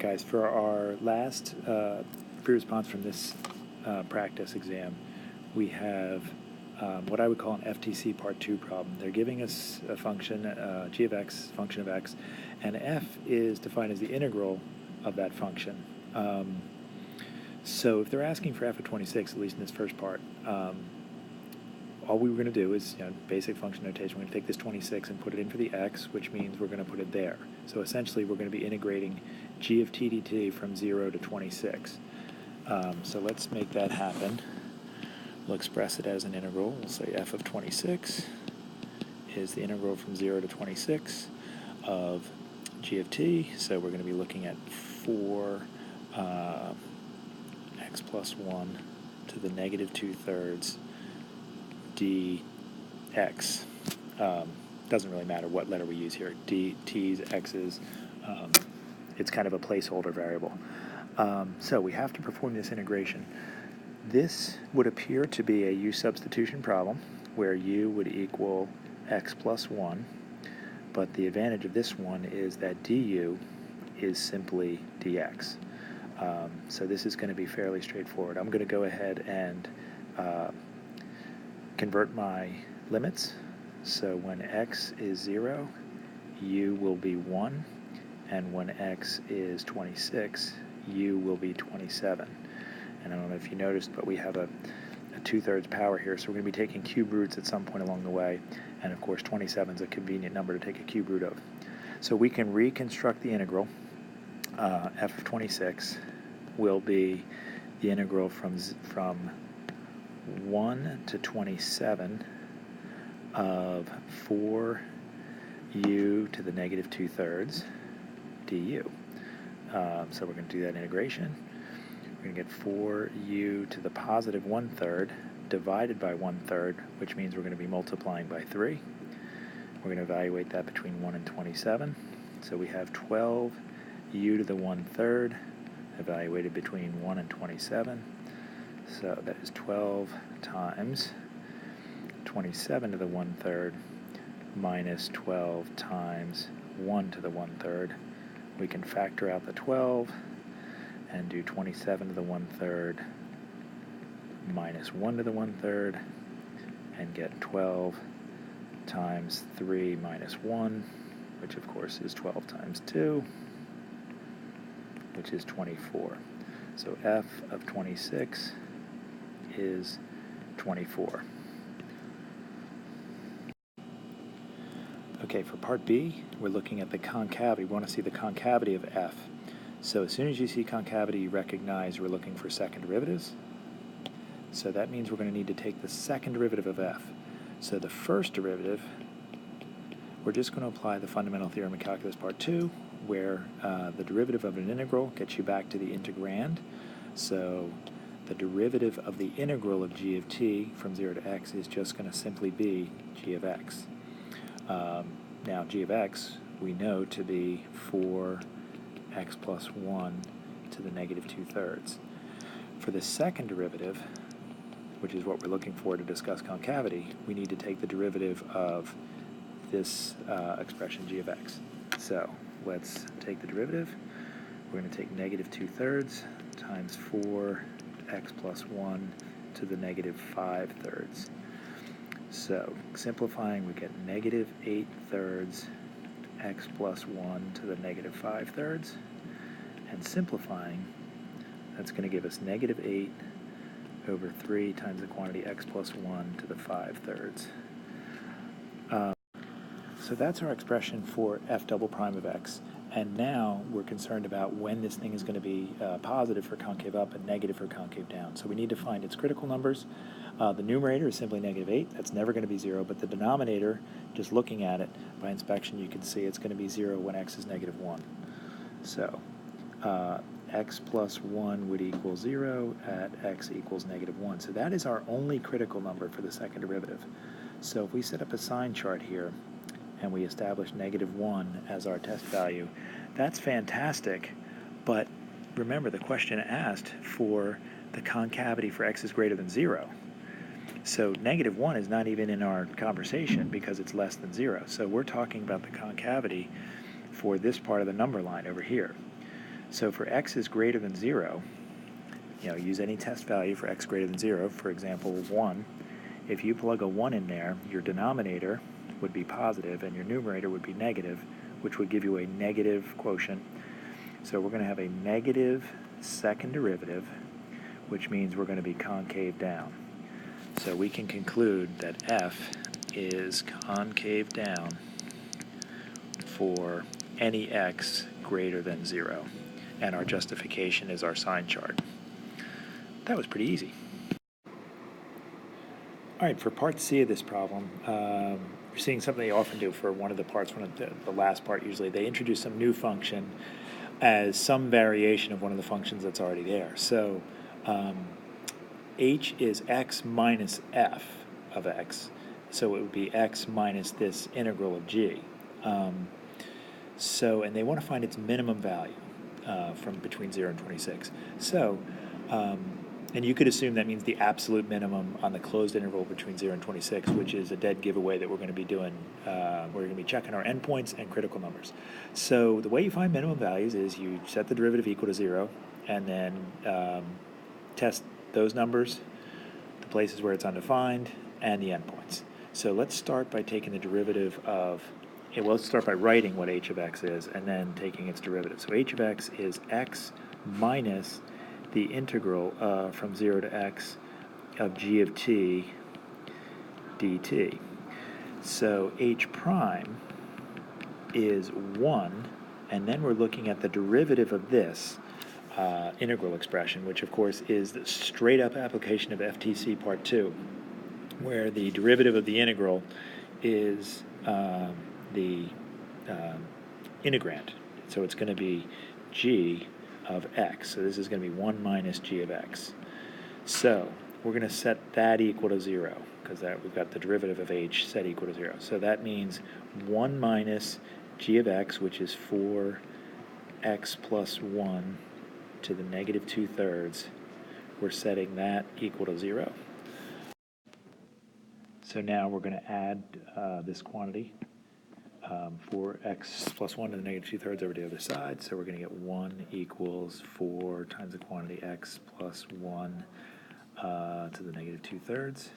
guys, for our last free response from this practice exam, we have what I would call an FTC Part 2 problem. They're giving us a function, g of x, function of x, and f is defined as the integral of that function. So if they're asking for f of 26, at least in this first part, all we were going to do is, basic function notation, we're going to take this 26 and put it in for the x, which means we're going to put it there. So essentially we're going to be integrating g of t dt from 0 to 26. So let's make that happen. We'll express it as an integral. We'll say f of 26 is the integral from 0 to 26 of g of t. So we're going to be looking at 4 x plus 1 to the negative 2/3 dx. Doesn't really matter what letter we use here. D, t's, x's. It's kind of a placeholder variable. So we have to perform this integration. This would appear to be a u substitution problem where u would equal x plus 1, but the advantage of this one is that du is simply dx. So this is going to be fairly straightforward. I'm going to go ahead and convert my limits. So when x is 0, u will be 1, and when x is 26, u will be 27. And I don't know if you noticed, but we have a 2/3 power here, so we're going to be taking cube roots at some point along the way, and of course 27 is a convenient number to take a cube root of. So we can reconstruct the integral. F of 26 will be the integral from 1 to 27 of 4u to the negative 2/3 du. So we're going to do that integration. We're going to get 4u to the positive 1/3 divided by 1/3, which means we're going to be multiplying by 3. We're going to evaluate that between 1 and 27. So we have 12u to the 1/3 evaluated between 1 and 27. So that is 12 times 27 to the 1/3 minus 12 times 1 to the 1/3. We can factor out the 12 and do 27 to the 1/3 minus 1 to the 1/3 and get 12 times 3 minus 1, which of course is 12 times 2, which is 24. So f of 26 is 24. Okay, for part B, we're looking at the concavity. We want to see the concavity of f. So as soon as you see concavity, you recognize we're looking for second derivatives. So that means we're going to need to take the second derivative of f. So the first derivative, we're just going to apply the fundamental theorem of calculus part 2, where the derivative of an integral gets you back to the integrand. So the derivative of the integral of g of t from 0 to x is just going to simply be g of x. Now g of x we know to be 4x plus 1 to the negative 2/3. For the second derivative, which is what we're looking for to discuss concavity, we need to take the derivative of this expression g of x. So let's take the derivative. We're going to take negative 2/3 times 4x plus 1 to the negative 5/3. So simplifying, we get negative 8/3 x plus 1 to the negative 5/3. And simplifying, that's going to give us negative 8 over 3 times the quantity x plus 1 to the 5/3. So that's our expression for f double prime of x. And now we're concerned about when this thing is going to be positive for concave up and negative for concave down. So we need to find its critical numbers. The numerator is simply negative 8. That's never going to be 0. But the denominator, just looking at it by inspection, you can see it's going to be 0 when x is negative 1. So x plus 1 would equal 0 at x equals negative 1. So that is our only critical number for the second derivative. So if we set up a sign chart here, and we establish negative 1 as our test value, that's fantastic, but remember the question asked for the concavity for x is greater than 0. So negative 1 is not even in our conversation because it's less than 0. So we're talking about the concavity for this part of the number line over here. So for x is greater than 0, use any test value for x greater than 0, for example 1. If you plug a 1 in there, your denominator would be positive and your numerator would be negative, which would give you a negative quotient. So we're going to have a negative second derivative, which means we're going to be concave down. So we can conclude that f is concave down for any x greater than 0. And our justification is our sign chart. That was pretty easy. All right, for part C of this problem, we're seeing something they often do for one of the parts, the last part usually. They introduce some new function as some variation of one of the functions that's already there. So h is x minus f of x. So it would be x minus this integral of g. And they want to find its minimum value from between 0 and 26. So, and you could assume that means the absolute minimum on the closed interval between 0 and 26, which is a dead giveaway that we're going to be doing. We're going to be checking our endpoints and critical numbers. So the way you find minimum values is you set the derivative equal to 0, and then test those numbers, the places where it's undefined, and the endpoints. So let's start by taking the derivative of, let's start by writing what h of x is, and then taking its derivative. So h of x is x minus the integral from 0 to x of g of t dt. So h prime is 1, and then we're looking at the derivative of this integral expression, which of course is the straight up application of FTC part 2, where the derivative of the integral is the integrand. So it's going to be g of x. So this is going to be 1 minus g of x. So we're going to set that equal to 0, because we've got the derivative of h set equal to 0. So that means 1 minus g of x, which is 4x plus 1 to the negative 2/3. We're setting that equal to 0. So now we're going to add this quantity, 4x plus 1 to the negative 2/3 over to the other side. So we're going to get 1 equals 4 times the quantity x plus 1 to the negative 2/3.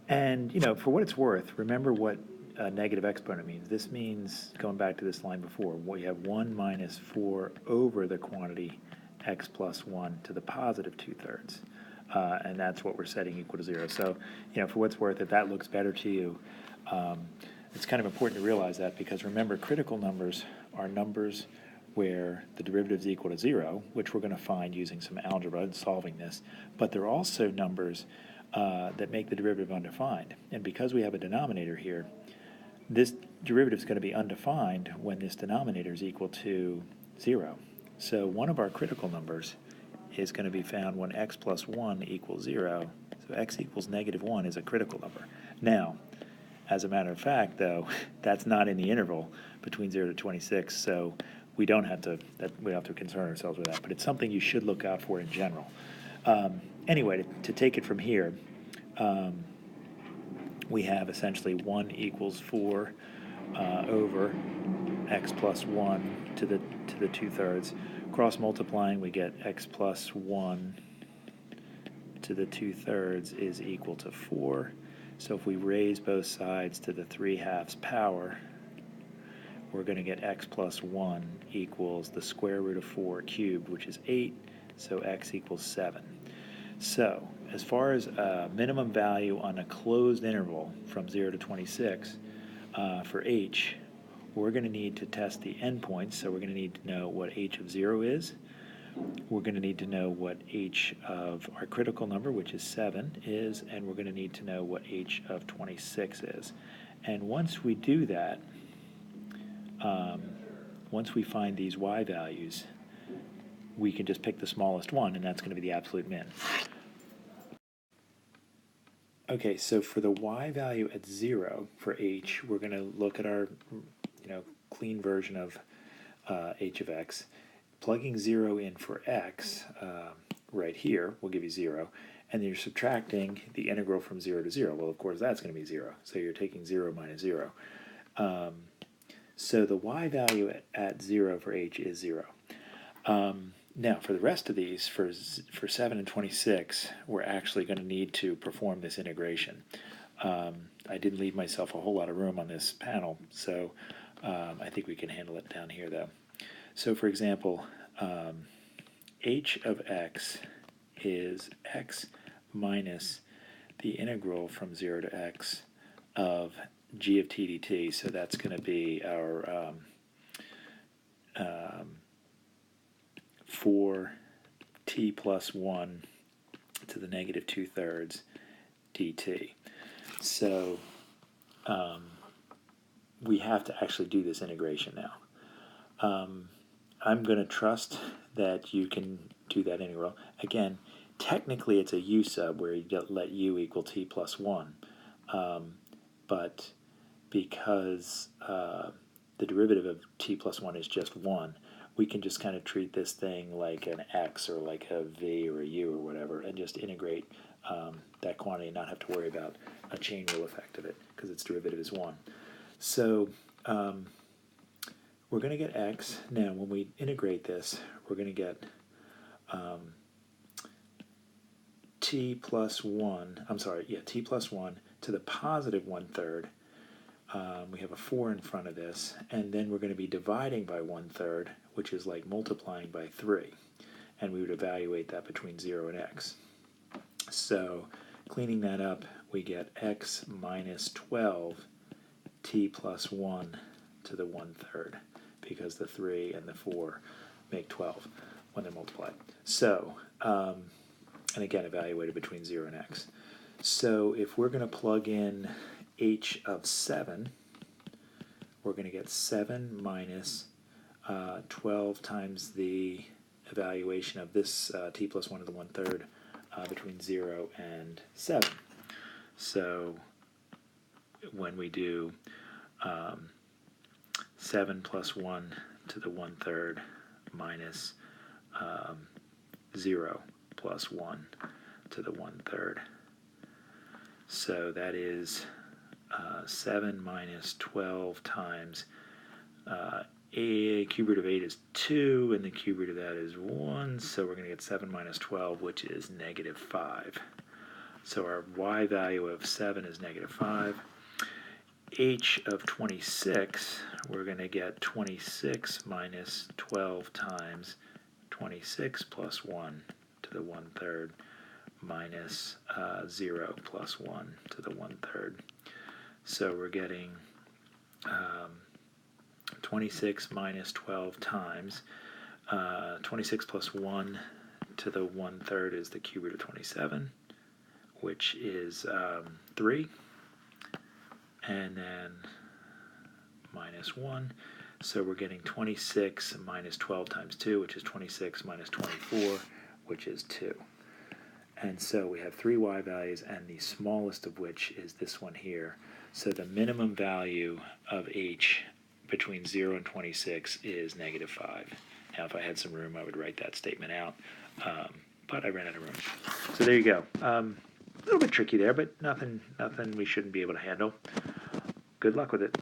And, for what it's worth, remember what a negative exponent means. This means, going back to this line before, we have 1 minus 4 over the quantity x plus 1 to the positive 2/3. And that's what we're setting equal to 0. So, for what's worth, if that looks better to you, it's kind of important to realize that, because remember, critical numbers are numbers where the derivative is equal to 0, which we're going to find using some algebra and solving this, but they're also numbers that make the derivative undefined. And because we have a denominator here, this derivative is going to be undefined when this denominator is equal to 0. So one of our critical numbers is going to be found when x plus 1 equals 0. So x equals negative 1 is a critical number. Now, as a matter of fact, though, that's not in the interval between 0 to 26, so we don't have to concern ourselves with that, but it's something you should look out for in general. Anyway, to take it from here, we have essentially 1 equals 4 over x plus 1 to the 2/3. Cross multiplying, we get x plus 1 to the 2/3 is equal to 4. So if we raise both sides to the 3/2 power, we're going to get x plus 1 equals the square root of 4 cubed, which is 8, so x equals 7. So as far as a minimum value on a closed interval from 0 to 26 for h, we're going to need to test the endpoints. So we're going to need to know what h of 0 is. We're going to need to know what h of our critical number, which is 7, is, and we're going to need to know what h of 26 is. And once we do that, once we find these y values, we can just pick the smallest one, and that's going to be the absolute min. Okay, so for the y value at 0 for h, we're going to look at our clean version of h of x. Plugging 0 in for x right here will give you 0, and then you're subtracting the integral from 0 to 0. Well, of course, that's going to be 0, so you're taking 0 minus 0. So the y value at 0 for h is 0. Now, for the rest of these, for 7 and 26, we're actually going to need to perform this integration. I didn't leave myself a whole lot of room on this panel, so I think we can handle it down here, though. So, for example, h of x is x minus the integral from 0 to x of g of t dt. So that's going to be our 4t plus 1 to the negative 2/3 dt. So we have to actually do this integration now. I'm going to trust that you can do that integral. Again, technically it's a u sub where you let u equal t plus 1. But because the derivative of t plus 1 is just 1, we can just kind of treat this thing like an x or like a v or a u or whatever and just integrate that quantity and not have to worry about a chain rule effect of it because its derivative is 1. So we're going to get x. Now, when we integrate this, we're going to get t plus 1, t plus 1 to the positive 1/3. We have a 4 in front of this, and then we're going to be dividing by 1/3, which is like multiplying by 3. And we would evaluate that between 0 and x. So cleaning that up, we get x minus 12 t plus 1 to the 1/3, because the 3 and the 4 make 12 when they're multiplied. So, and again, evaluated between 0 and x. So if we're going to plug in h of 7, we're going to get 7 minus 12 times the evaluation of this t plus 1 to the 1/3 between 0 and 7. So when we do 7 plus 1 to the 1/3 minus 0 plus 1 to the 1/3. So that is 7 minus 12 times a cube root of 8 is 2, and the cube root of that is 1, so we're going to get 7 minus 12, which is negative 5. So our y value of 7 is negative 5. H of 26, we're going to get 26 minus 12 times 26 plus 1 to the 1/3 minus 0 plus 1 to the 1/3. So we're getting 26 minus 12 times 26 plus 1 to the 1/3 is the cube root of 27, which is 3, and then minus 1. So we're getting 26 minus 12 times 2, which is 26 minus 24, which is 2. And so we have 3 y values, and the smallest of which is this one here. So the minimum value of h between 0 and 26 is negative 5. Now, if I had some room, I would write that statement out, but I ran out of room. So there you go. A little bit tricky there, but nothing we shouldn't be able to handle. Good luck with it.